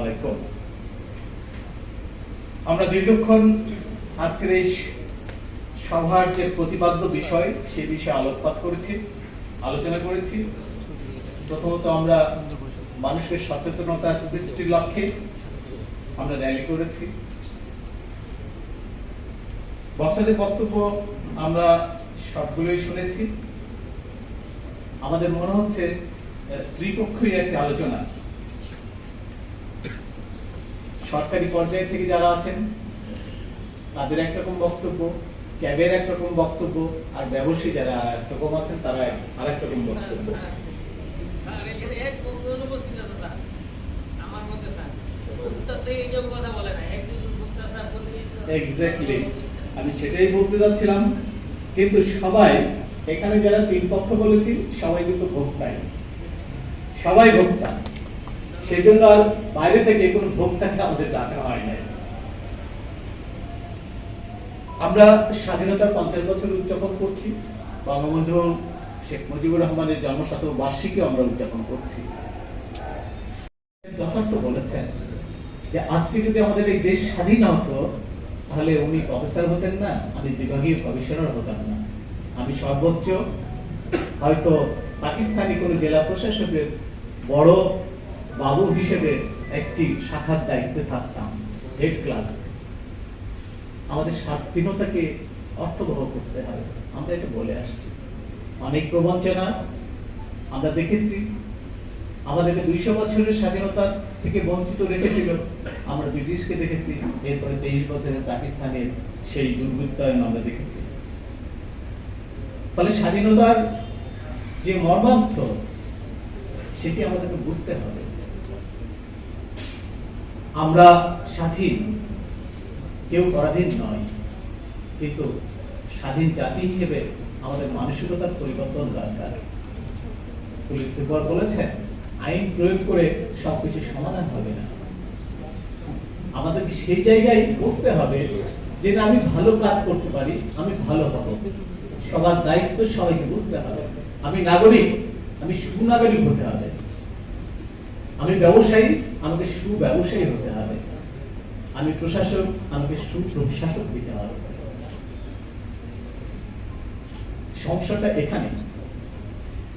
আলাইকুম। আমরা দীর্ঘক্ষণ আজকের এই সভার যে প্রতিপাদ্য বিষয় সে বিষয়ে আলোচনা করেছি। প্রথমত আমরা মানুষের সচেতনতা সৃষ্টির লক্ষ্যে আমরা র্যালি করেছি। বক্তাদের বক্তব্য আমরা সবগুলোই শুনেছি। আমাদের মনে হচ্ছে ত্রিপক্ষীয় একটা আলোচনা, সরকারি পর্যায়ে থেকে যারা আছেন তাদের একরকম বক্তব্য, ক্যাবের একরকম বক্তব্য, আর ব্যবসায়ী যারা একরকম আছেন তারা আরেক রকম বক্তব্য। এক্স্যাক্টলি, আমি সেটাই বলতে যাচ্ছিলাম। কিন্তু সবাই এখানে যারা তিন পক্ষ বলেছি সবাই কিন্তু ভোক্তাই, সবাই ভোক্তা। সেই জন্য আর বাইরে থেকে কোন ভোক্তাকে আমাদের ডাকা হয় নাই। আমরা স্বাধীনতার 50 বছর উদযাপন করছি, বঙ্গবন্ধু শেখ মুজিবুর রহমানের জন্মশতবার্ষিকী আমরা উদযাপন করছি। যথার্থ বলেছেন যে আজকে যদি আমাদের এই দেশ স্বাধীন হতো তাহলে উনি প্রফেসর হতেন না, আমি বিভাগীয় কমিশনার হতাম না, আমি সর্বোচ্চ হয়তো পাকিস্তানি কোন জেলা প্রশাসকের বড় বাবু হিসেবে একটি শাখার দায়িত্বে থাকতাম, হেড ক্লার্ক। আমাদের স্বাধীনতাকে অর্থবহ করতে হবে, আমরা এটা বলে আসছি। অনেক প্রবঞ্চনা আমরা দেখেছি, আমাদেরকে 200 বছরের স্বাধীনতা থেকে বঞ্চিত রেখেছিল। আমরা ব্রিটিশকে দেখেছি, এরপরে 23 বছরের পাকিস্তানের সেই দুর্বৃত্তায়ন আমরা দেখেছি। ফলে স্বাধীনতার যে মর্মার্থ সেটি আমাদেরকে বুঝতে হবে। আমরা স্বাধীন, কেউ পরাধীন নয়, কিন্তু স্বাধীন জাতি হিসেবে আমাদের মানসিকতার পরিবর্তন দরকার। পুলিশ সুপার বলেছেন আইন প্রয়োগ করে সবকিছু সমাধান হবে না। আমাদের সেই জায়গায় বুঝতে হবে যে না, আমি ভালো কাজ করতে পারি, আমি ভালো হব। সবার দায়িত্ব সবাইকে বুঝতে হবে। আমি নাগরিক, আমি সুনাগরিক হতে হবে। আমি ব্যবসায়ী, আমাকে সুব্যবসায়ী হতে হবে। আমি প্রশাসক, আমাকে সুপ্রশাসক দিতে হবে। সমস্যাটা এখানে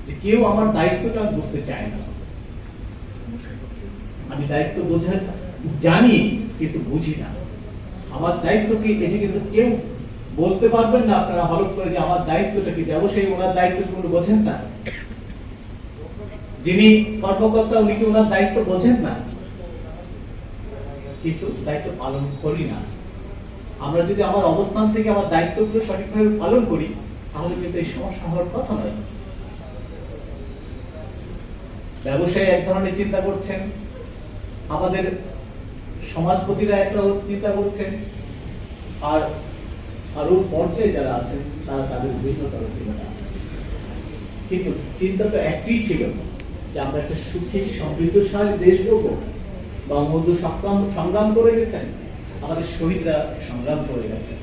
যে কেউ আমার দায়িত্বটা বুঝতে চায় না। আমি দায়িত্ব বোঝার জানি কিন্তু বুঝি না। আমার দায়িত্ব কি এটি কিন্তু কেউ বলতে পারবেন না আপনারা হলফ করে যে আমার দায়িত্বটা কি। ব্যবসায়ী ওনার দায়িত্ব কোনো বোঝেন না, যিনি কর্মকর্তা উনি কি ওনার দায়িত্ব বোঝেন না, কিন্তু দায়িত্ব পালন করি না। আমরা যদি আমার অবস্থান থেকে আমার দায়িত্বগুলো সঠিকভাবে পালন করি তাহলে কিন্তু এই সমস্যা হওয়ার কথা নয়। ব্যবসায়ী এক ধরনের চিন্তা করছেন, আমাদের সমাজপতিরা একটা চিন্তা করছেন, আর আরো পর্যায়ে যারা আছেন তারা তাদের ভিন্নতর চিন্তা। কিন্তু চিন্তা তো একটাই ছিল যে আমরা একটা সুখী সমৃদ্ধশালী দেশ করবো। বঙ্গবন্ধু সংগ্রাম করে গেছেন, আমাদের শহীদরা সংগ্রাম করে গেছেন।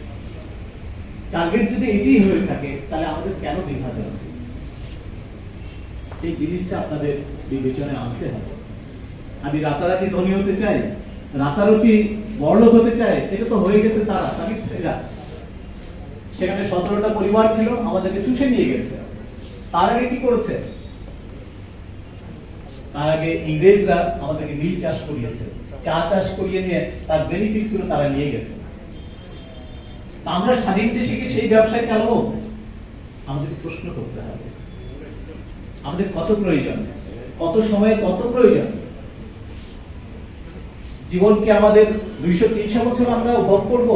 টার্গেট যদি এটাই হয়ে থাকে তাহলে আমাদের কেন বিভাজন? এই জিনিসটা আপনাদের বিবেচনায় আনতে হবে। আমি রাতারাতি ধনী হতে চাই, রাতারাতি বড়লোক হতে চাই, এটা তো হয়ে গেছে তারা পাকিস্তানিরা। সেখানে 17টা পরিবার ছিল, আমাদেরকে চুষে নিয়ে গেছে। তার আগে কি করেছে? তার আগে ইংরেজরা আমাদেরকে নীল চাষ করিয়েছে, চা চাষ করিয়ে নিয়ে তার বেনিফিট গুলো তারা নিয়ে গেছে। আমরা স্বাধীন দেশে কি সেই ব্যবসায় চালাবো? আমাদেরকে প্রশ্ন করতে হবে আমাদের কত প্রয়োজন, কত সময়, কত প্রয়োজন। জীবনকে আমাদের 200-300 বছর আমরা ভোগ করব?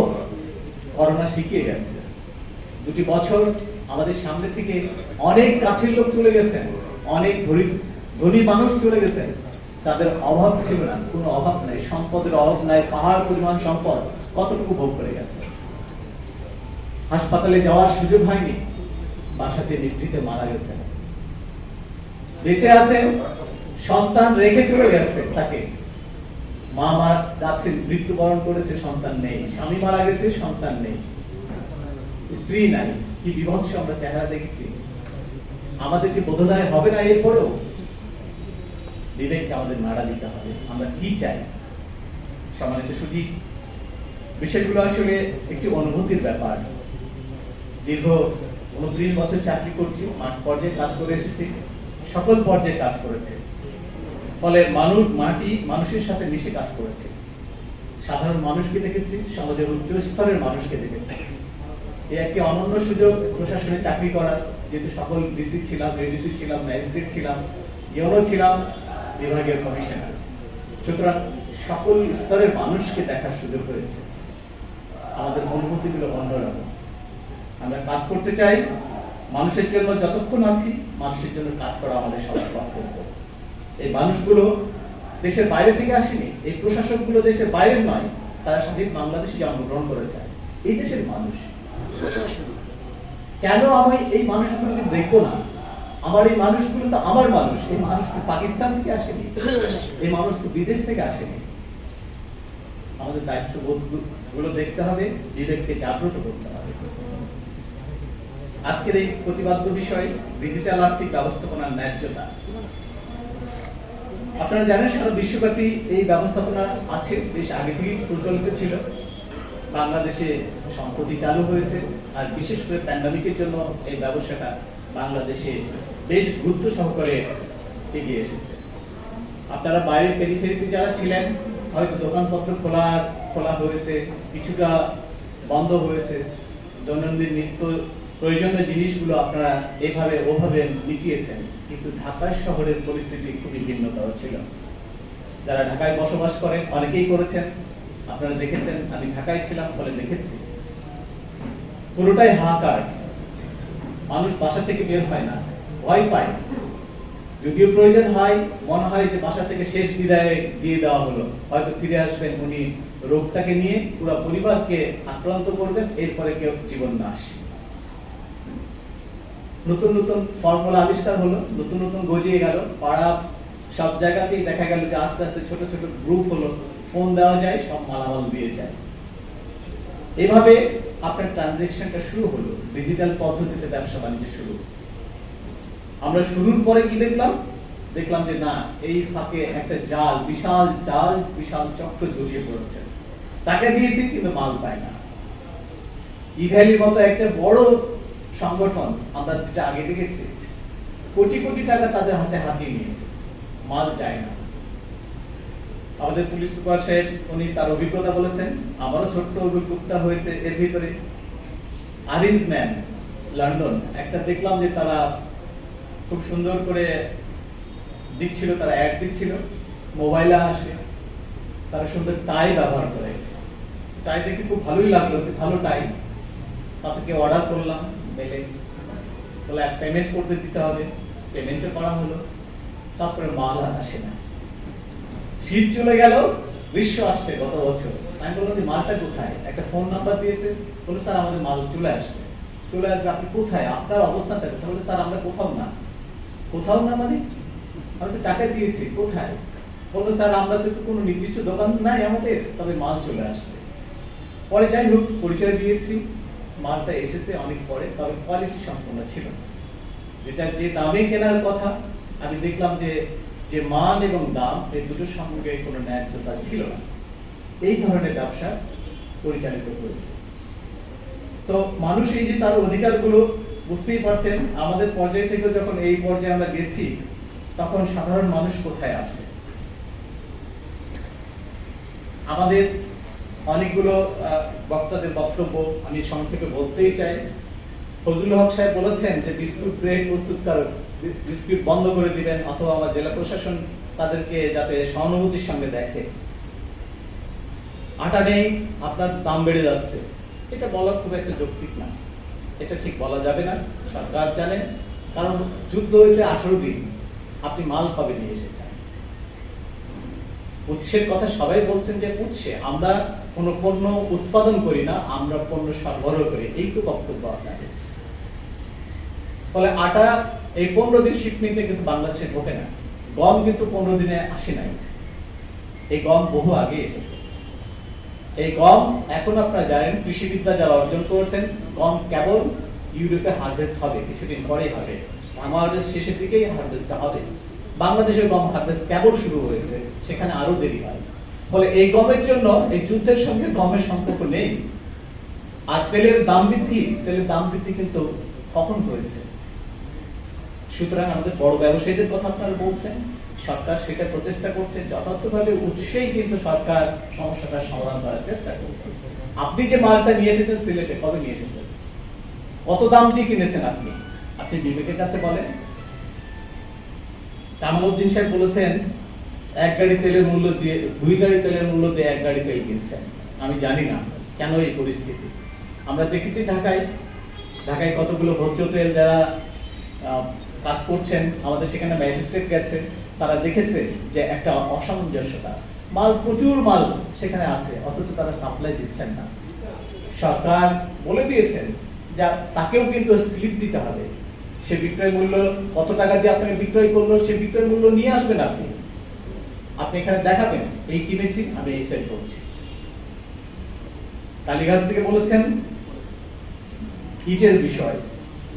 করোনা শিখিয়ে গেছে। 2 বছর আমাদের সামনে থেকে অনেক কাছের লোক চলে গেছেন, অনেক ধনী মানুষ চলে গেছেন। তাদের অভাব ছিল না, কোনো অভাব নাই, সম্পদের অভাব নাই, পাহাড় পরিমাণ সম্পদ, কতটুকু ভোগ করে গেছে। হাসপাতালে যাওয়ার সুযোগ হয়নি, বাসাতে নিভৃতে মারা গেছে। বেঁচে আছে, সন্তান রেখে চলে গেছে তাকে। মা মার কাছে মৃত্যুবরণ করেছে, সন্তান নেই। স্বামী মারা গেছে, সন্তান নেই, স্ত্রী নাই। কি বিভৎস আমরা চেহারা দেখছি। আমাদেরকে বোধোদয় হবে না এরপরেও? বিবেককে আমাদের নাড়া দিতে হবে। আমরা কি চাই? সম্মানিত সুধী, বিষয়গুলো আসলে একটি অনুভূতির ব্যাপার। দীর্ঘ 29 বছর চাকরি করছি, মাঠ পর্যায়ে কাজ করে এসেছি, সকল পর্যায়ে কাজ করেছে, ফলে মানুষের সাথে মিশে কাজ করেছে। সাধারণ মানুষকে দেখেছি, সমাজের উচ্চ স্তরের মানুষকে দেখেছি। এই একটি অনন্য সুযোগ প্রশাসনে চাকরি করার, যেহেতু সকল ডিসি ছিলাম, এডিসি ছিলাম, ম্যাজিস্ট্রেট ছিলাম, ইউনো ছিলাম, বিভাগীয় কমিশনার। সুতরাং সকল স্তরের মানুষকে দেখার সুযোগ হয়েছে। আমাদের অনুভূতিগুলো অন্যরকম। আমরা কাজ করতে চাই মানুষের জন্য, যতক্ষণ আছি মানুষের জন্য কাজ করা আমাদের সবার কর্তব্য। এই মানুষগুলো দেশের বাইরে থেকে আসেনি, এই প্রশাসকগুলো দেশের বাইরের নয়, তারা স্বাধীন বাংলাদেশে জন্মগ্রহণ করেছে, এই দেশের মানুষ। কেন আমি এই মানুষগুলোকে দেখবো না? আমার এই মানুষগুলো তো আমার মানুষ। এই মানুষ তো পাকিস্তান থেকে আসেনি, এই মানুষ তো বিদেশ থেকে আসেনি। আমাদের দায়িত্ববোধ গুলো দেখতে হবে, বিবেককে জাগ্রত করতে হবে। আজকের এই প্রতিবাদ্য বিষয় ডিজিটাল আর্থিক ব্যবস্থাপনার ন্যায্যতা। আপনারা জানেন সারা বিশ্বব্যাপী এই ব্যবস্থাপনা আছে, বেশ আগে থেকেই প্রচলিত ছিল। বাংলাদেশে সম্প্রতি চালু হয়েছে, আর বিশেষ করে প্যান্ডামিকের জন্য এই ব্যবসাটা বাংলাদেশে বেশ গুরুত্ব সহকারে এগিয়ে এসেছে। আপনারা বাইরের পেরিফেরিতে যারা ছিলেন, হয়তো দোকানপত্র খোলা হয়েছে, কিছুটা বন্ধ হয়েছে, দৈনন্দিন নিত্য প্রয়োজনীয় জিনিসগুলো আপনারা এভাবে ওভাবে মিটিয়েছেন, কিন্তু ঢাকা শহরের পরিস্থিতি খুবই ভিন্নতর ছিল। যারা ঢাকায় বসবাস করেন অনেকেই করেছেন, আপনারা দেখেছেন, আমি ঢাকায় ছিলাম বলে দেখেছি। পুরোটাই হাহাকার, মানুষ বাসা থেকে বের হয় না, ভয় পায়। যদিও প্রয়োজন হয়, মনে হয় যে বাসা থেকে শেষ বিদায় দিয়ে দেওয়া হলো, হয়তো ফিরে আসবেন উনি রোগটাকে নিয়ে, পুরো পরিবারকে আক্রান্ত করবেন, এরপরে কেউ জীবন নাশ। নতুন নতুন ফর্মুলা আবিষ্কার হলো, নতুন নতুন গজিয়ে গেল, পাড়া সব জায়গাতেই দেখা গেল যে আস্তে আস্তে ছোট ছোট গ্রুপ হলো, ফোন দেওয়া যায়, সব মালামাল দিয়ে যায়। এভাবে আপনার ট্রানজাকশনটা শুরু হলো, ডিজিটাল পদ্ধতিতে ব্যবসা বাণিজ্য শুরু। আমরা শুরুর পরে কি দেখলাম যে না, এই ফাঁকে একটা বিশাল চক্র জড়িয়ে পড়েছে। টাকা দিয়েছি কিন্তু মাল পায় না। ইভ্যালির মতো একটা বড় সংগঠন, আমরা যেটা আগে দেখেছি, কোটি কোটি টাকা তাদের হাতে হাতিয়ে নিয়েছে, মাল যায় না। আমাদের পুলিশ সুপার সাহেব উনি তার অভিজ্ঞতা বলেছেন, আমারও ছোট্ট অভিজ্ঞতা হয়েছে এর ভিতরে। আরিজম্যান লন্ডন একটা দেখলাম যে তারা খুব সুন্দর করে দিচ্ছিল, তারা অ্যাড দিচ্ছিল, মোবাইলে আসে, তারা সুন্দর টাই ব্যবহার করে। টাই দেখে খুব ভালোই লাগলো, যে ভালো টাই। তাদেরকে অর্ডার করলাম মেলে, বলে পেমেন্ট করতে দিতে হবে, পেমেন্টও করা হলো, তারপরে মাল আর আসে না। শীত চলে গেল, গ্রীষ্ম আসছে গত বছর। আমি বললাম মালটা কোথায়? একটা ফোন নাম্বার দিয়েছে, বলে স্যার আমাদের মাল চলে আসবে। আপনি কোথায়? আপনার অবস্থানটা কোথায়? বলে স্যার আমরা কোথাও না। কোথাও না মানে? আমি তো টাকা দিয়েছি, কোথায়? বললো স্যার আমরা তো কোনো নির্দিষ্ট দোকান নাই আমাদের, তবে মাল চলে আসবে। পরে যাই হোক পরিচয় দিয়েছি, মালটা এসেছে অনেক পরে, তবে কোয়ালিটি সম্পূর্ণ ছিল না। যেটা যে দামে কেনার কথা, আমি দেখলাম যে মান এবং দাম এই দুটোর সঙ্গে কোনো ন্যায্যতা ছিল না। এই ধরনের ব্যবসা পরিচালিত করেছে। তো মানুষ এই যে তার অধিকারগুলো বুঝতেই পারছেন, আমাদের পর্যায় থেকে যখন এই পর্যায়ে আমরা গেছি, তখন সাধারণ মানুষ কোথায় আছে? আমাদের অনেকগুলো বক্তাদের বক্তব্য আমি সংক্ষেপে বলতেই চাই। ফজলুল হক সাহেব বলেছেন যে বিস্কুট ব্রেড প্রস্তুতকারক বিস্কুট বন্ধ করে দিবেন, অথবা আমার জেলা প্রশাসন তাদেরকে যাতে সহানুভূতির সঙ্গে দেখে। আটা নেই, আপনার দাম বেড়ে যাচ্ছে, এটা বলা খুব একটা যৌক্তিক না, এটা ঠিক বলা যাবে না। সরকার জানেন, কারণ যুদ্ধ হয়েছে 18 দিন, আপনি মাল কবে নিয়ে এসেছেন? উৎসের কথা সবাই বলছেন যে উৎসে আমরা কোনো পণ্য উৎপাদন করি না, আমরা পণ্য সরবরাহ করি, এই তো বক্তব্য আপনাদের। ফলে আটা এই 15 দিন শিপমেন্টে কিন্তু বাংলাদেশে ঢোকে না। গম কিন্তু 15 দিনে আসে নাই, এই গম বহু আগে এসেছে। এই গম এখন আপনারা জানেন, কৃষিবিদ্যা যারা অর্জন করেছেন, গম কেবল ইউরোপে হারভেস্ট হবে, কিছুদিন পরেই হবে, আমাদের শেষের দিকেই হারভেস্টটা হবে। বাংলাদেশের গম হারভেস্ট কেবল শুরু হয়েছে, সেখানে আরো দেরি হয়। ফলে এই গমের জন্য এই যুদ্ধের সঙ্গে গমের সম্পর্ক নেই। আর তেলের দাম বৃদ্ধি কিন্তু কখন হয়েছে? সুতরাং আমাদের বড় ব্যবসায়ীদের কথা আপনারা বলছেন, সরকার সেটা প্রচেষ্টা করছে, যথার্থভাবে উৎসেই কিন্তু সরকার সমস্যাটার সমাধান করার চেষ্টা করছে। আপনি যে মালটা নিয়ে এসেছেন সিলেটে, কবে নিয়ে এসেছেন? কত দাম দিয়ে কিনেছেন আপনি বিবেকের কাছে বলেন। কামালউদ্দিন সাহেব বলেছেন 1 গাড়ি তেলের মূল্য দিয়ে 2 গাড়ি তেলের মূল্য দিয়ে 1 গাড়ি তেল কিনছেন। আমি জানি না কেন এই পরিস্থিতি। আমরা দেখেছি ঢাকায় কতগুলো ভোজ্য তেল যারা কাজ করছেন, আমাদের সেখানে ম্যাজিস্ট্রেট গেছে, তারা দেখেছে যে একটা অসামঞ্জস্যতা, প্রচুর মাল সেখানে আছে, অথচ তারা সাপ্লাই দিচ্ছেন না। সরকার বলে দিয়েছেন যে তাকেও কিন্তু স্লিপ দিতে হবে, সে বিক্রয় মূল্য কত টাকা দিয়ে আপনাকে বিক্রয় করলো, সে বিক্রয় মূল্য নিয়ে আসবেন। আপনি এখানে দেখাবেন এই কিনেছি, আমি এই সেল করছি। কালীঘাট থেকে বলেছেন ইটের বিষয়,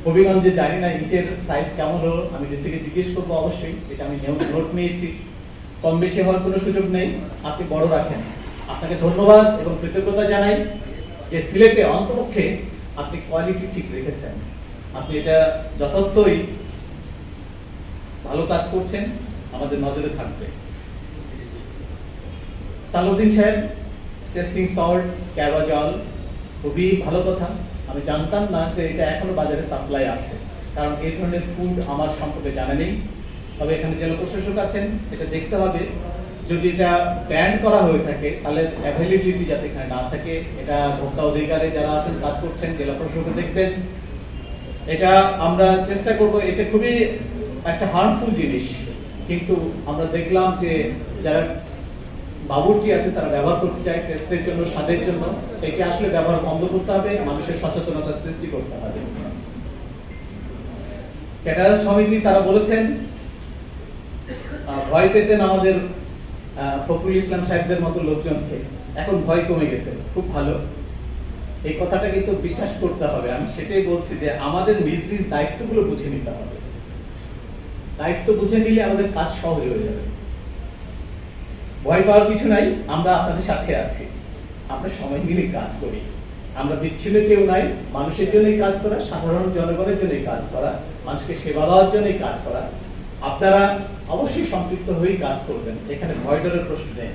হবিগঞ্জে জানি না ইটের সাইজ কেমন হলো, আমি ডিসিকে জিজ্ঞেস করবো অবশ্যই, এটা আমি নোট নিয়েছি। কম বেশি হওয়ার কোনো সুযোগ নেই, আপনি বড় রাখেন। আপনাকে ধন্যবাদ এবং কৃতজ্ঞতা জানাই যে সিলেটে অন্তপক্ষে আপনি কোয়ালিটি ঠিক রেখেছেন। আপনি এটা যথার্থই ভালো কাজ করছেন, আমাদের নজরে থাকবে। সালাউদ্দিন সাহেব টেস্টিং সল্ট, ক্যাবা জল, খুবই ভালো কথা। আমি জানতাম না যে এটা এখনো বাজারে সাপ্লাই আছে, কারণ এই ধরনের ফুড আমার সম্পর্কে জানা নেই। তবে এখানে জেলা প্রশাসক আছেন, এটা দেখতে হবে। যদি এটা ব্যান করা হয়ে থাকে তাহলে অ্যাভেলেবিলিটি যাতে এখানে না থাকে, এটা ভোক্তা অধিকারে যারা আছেন কাজ করছেন জেলা প্রশাসক দেখবেন। এটা আমরা চেষ্টা করব। এটা খুবই একটা হার্মফুল জিনিস, কিন্তু আমরা দেখলাম যে যারা বাবুর্চি আছে তারা ব্যবহার করতে চায় টেস্টের জন্য, স্বাদের জন্য। এটা আসলে ব্যবহার বন্ধ করতে হবে, মানুষের সচেতনতা সৃষ্টি করতে হবে। ক্যাটারার্স সমিতি তারা বলেছেন ভয় পেতেন আমাদের ফখরুল ইসলাম সাহেবদের মতো লোকজনকে, এখন ভয় কমে গেছে, খুব ভালো। এই কথাটা কিন্তু বিশ্বাস করতে হবে। আমি সেটাই বলছি যে আমাদের নিজ নিজ দায়িত্বগুলো বুঝে নিতে হবে। দায়িত্ব বুঝে নিলে আমাদের কাজ সহজ হয়ে যাবে। ভয় পাওয়ার কিছু নাই, আমরা আপনাদের সাথে আছি। আমরা সময় মিলে কাজ করি, আমরা বিচ্ছিন্ন কেউ নাই। মানুষের জন্যই কাজ করা, সাধারণ জনগণের জন্যই কাজ করা, মানুষকে সেবা দেওয়ার জন্যই কাজ করা। আপনারা অবশ্যই সম্পৃক্ত হয়েই কাজ করবেন, এখানে ভয় ডরের প্রশ্ন নেই।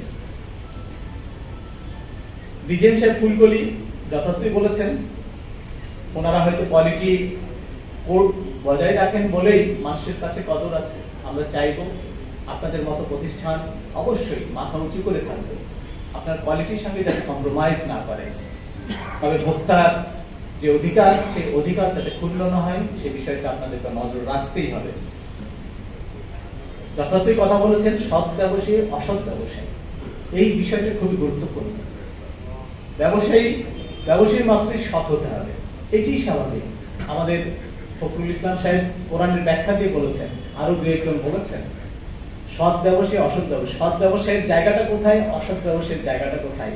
ডিজেন সাহেব ফুলকলি যথার্থই বলেছেন, ওনারা হয়তো কোয়ালিটি কোড বজায় রাখেন বলেই মানুষের কাছে কদর আছে। আমরা চাইবো আপনাদের মতো প্রতিষ্ঠান অবশ্যই মাথা উঁচু করে থাকবে, আপনার কোয়ালিটির সঙ্গে যাতে কম্প্রোমাইজ না করে। তবে ভোক্তার যে অধিকার, সেই অধিকার যাতে ক্ষুণ্ণ না হয়, সে বিষয়টা আপনাদেরকে নজর রাখতেই হবে। যথার্থই কথা বলেছেন, সৎ ব্যবসায়ী অসৎ ব্যবসায়ী, এই বিষয়টা খুবই গুরুত্বপূর্ণ। ব্যবসায়ী মাত্রই সৎ হতে হবে, এটি স্বাভাবিক। আমাদের ফখরুল ইসলাম সাহেব কোরআনের ব্যাখ্যা দিয়ে বলেছেন, আরো দু একজন বলেছেন, সৎ ব্যবসায়ী অসৎ ব্যবসায়ী। সৎ ব্যবসায়ীর জায়গাটা কোথায়, অসৎ ব্যবসায়ীর জায়গাটা কোথায়?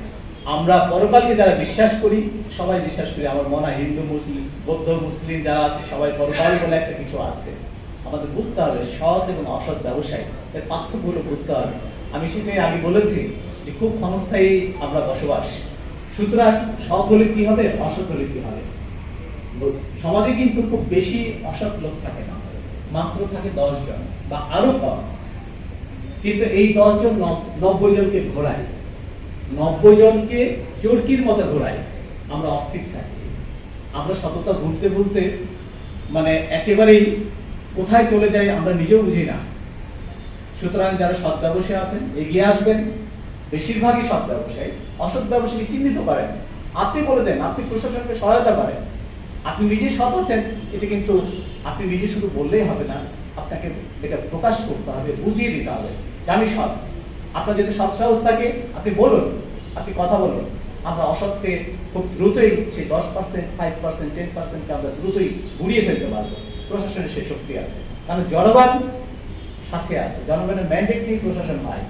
আমরা পরকালকে যারা বিশ্বাস করি, সবাই বিশ্বাস করি, আমার মনে হয় হিন্দু মুসলিম বৌদ্ধ মুসলিম যারা আছে সবাই পরকাল বলে একটা কিছু আছে। আমাদের বুঝতে হবে সৎ এবং অসৎ ব্যবসায়ী, এর পার্থক্যগুলো বুঝতে হবে। আমি সেটাই আগে বলেছি যে খুব ক্ষণস্থায়ী আমরা বসবাস, সুতরাং সৎ হলে কি হবে, অসৎ হলে কি হবে। সমাজে কিন্তু খুব বেশি অসৎ লোক থাকে না, মাত্র থাকে 10 জন বা আরো কম। কিন্তু এই 10 জন 90 জনকে ঘোরায়, 90 জনকে চরকির মতো ঘোরায়। আমরা অস্থির থাকি, আমরা সততা ভুলতে মানে একেবারেই কোথায় চলে যাই আমরা নিজেও বুঝি না। সুতরাং যারা সৎ ব্যবসায়ী আছেন এগিয়ে আসবেন, বেশিরভাগই সৎ ব্যবসায়ী। অসৎ ব্যবসায়ী চিহ্নিত করেন, আপনি বলে দেন, আপনি প্রশাসনকে সহায়তা করেন। আপনি নিজে সৎ আছেন, এটা কিন্তু আপনি নিজে শুধু বললেই হবে না, আপনাকে এটা প্রকাশ করতে হবে, বুঝিয়ে দিতে হবে যে আমি সৎ। আপনার যদি সৎ সাহস থাকে আপনি বলুন, আপনি কথা বলুন। আমরা অসৎকে খুব দ্রুতই সেই 10%, 5%, 10%কে আমরা দ্রুতই ঘুরিয়ে ফেলতে পারবো। প্রশাসনের সেই শক্তি আছে, কারণ জনগণ সাথে আছে, জনগণের ম্যান্ডেট নিয়ে প্রশাসন হয়।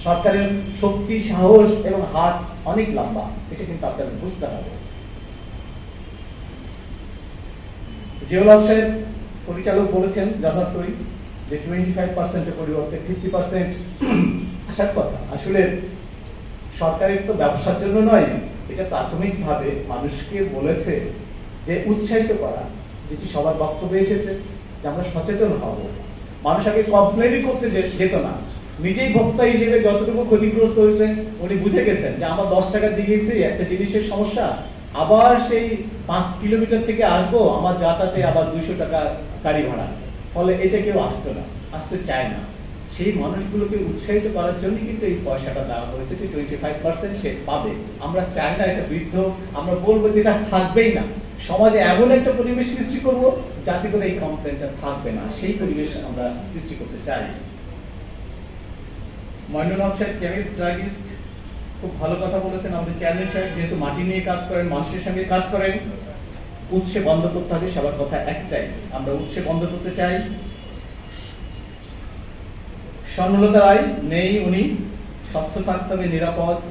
সরকারের শক্তি, সাহস এবং হাত অনেক লম্বা, এটা কিন্তু আপনাদের বুঝতে হবে। জিয়াউল হক সাহেব পরিচালক বলেছেন যথার্থই যে 25% এর পরিবর্তে 50% আসার কথা। আসলে সরকারের তো ব্যবসার জন্য নয়, এটা প্রাথমিকভাবে মানুষকে বলেছে যে উৎসাহিত করা, যেটি সবার বক্তব্য এসেছে যে আমরা সচেতন হব। মানুষ আগে কমপ্লেনই করতে যেত না, নিজেই ভোক্তা হিসেবে যতটুকু ক্ষতিগ্রস্ত হয়েছে উনি বুঝে গেছেন যে আমার 10 টাকা দিয়েছি একটা জিনিসের সমস্যা, আবার সেই 5 কিলোমিটার থেকে আসবো, আমার যাতায়াতে আবার 200 টাকা গাড়ি ভাড়া, ফলে এটা কেউ আসতো না, আসতে চায় না। সেই মানুষগুলোকে উৎসাহিত করার জন্য কিন্তু এই পয়সাটা দেওয়া হয়েছে যে 25% সে পাবে। আমরা চাই না এটা বৃদ্ধ, আমরা বলবো যে এটা থাকবেই না। সমাজে এমন একটা পরিবেশ সৃষ্টি করব যাতে করে এই কমপ্লেনটা থাকবে না, সেই পরিবেশ আমরা সৃষ্টি করতে চাই। মইনুল হক সাহেব কেমিস্ট ড্রাগিস্ট খুব ভালো কথা বলেছেন। আমাদের চেয়ারম্যান সাহেব যেহেতু মাটি নিয়ে কাজ করেন, মানুষের সঙ্গে কাজ করেন, উৎসে বন্ধ করতে হবে, সবার কথা একটাই, আমরা উৎসে বন্ধ করতে চাই। স্বর্ণলতা রায় নেই, উনি স্বচ্ছ থাকতে হবে,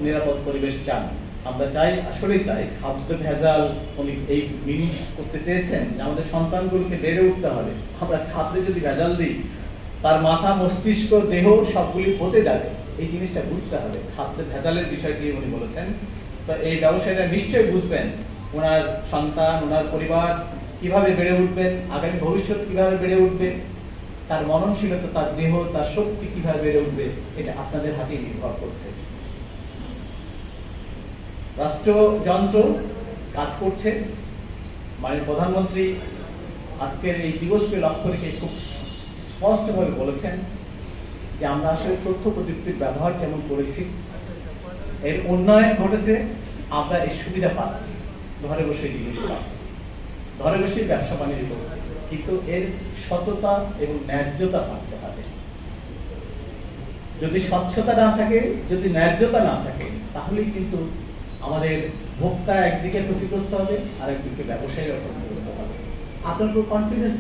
নিরাপদ পরিবেশ চান। আমরা চাই, আসলেই তাই, খাদ্য ভেজাল উনি এই মিনিং করতে চেয়েছেন যে আমাদের সন্তানগুলোকে বেড়ে উঠতে হবে। আমরা খাদ্যে যদি ভেজাল দিই, তার মাথা, মস্তিষ্ক, দেহ সবগুলি পচে যাবে, এই জিনিসটা বুঝতে হবে। খাদ্য ভেজালের বিষয়টি উনি বলেছেন। তো এই ব্যবসায়ীরা নিশ্চয়ই বুঝবেন ওনার সন্তান, ওনার পরিবার কিভাবে বেড়ে উঠবেন, আগামী ভবিষ্যৎ কিভাবে বেড়ে উঠবে, তার মননশীলতা, তার দেহ, তার শক্তি কিভাবে বেড়ে উঠবে, এটা আপনাদের হাতেই নির্ভর করছে। রাষ্ট্রযন্ত্র কাজ করছে। মাননীয় প্রধানমন্ত্রী আজকের এই দিবসকে লক্ষ্য রেখে খুব স্পষ্টভাবে বলেছেন যে আমরা আসলে তথ্য প্রযুক্তির ব্যবহার যেমন করেছি, এর উন্নয়ন ঘটেছে, আমরা এই সুবিধা পাচ্ছি, ঘরে বসে জিনিস পাচ্ছি, ঘরে বসে ব্যবসা বাণিজ্য করছি, কিন্তু এর সততা এবং ন্যায্যতা থাকতে হবে। যদি স্বচ্ছতা না থাকে, যদি ন্যায্যতা না থাকে, তাহলেই কিন্তু আমাদের ভোক্তা একদিকে ক্ষতিগ্রস্ত হবে, আর একদিকে ব্যবসায়ীরা ক্ষতিগ্রস্ত হবে। আপনার কনফিডেন্স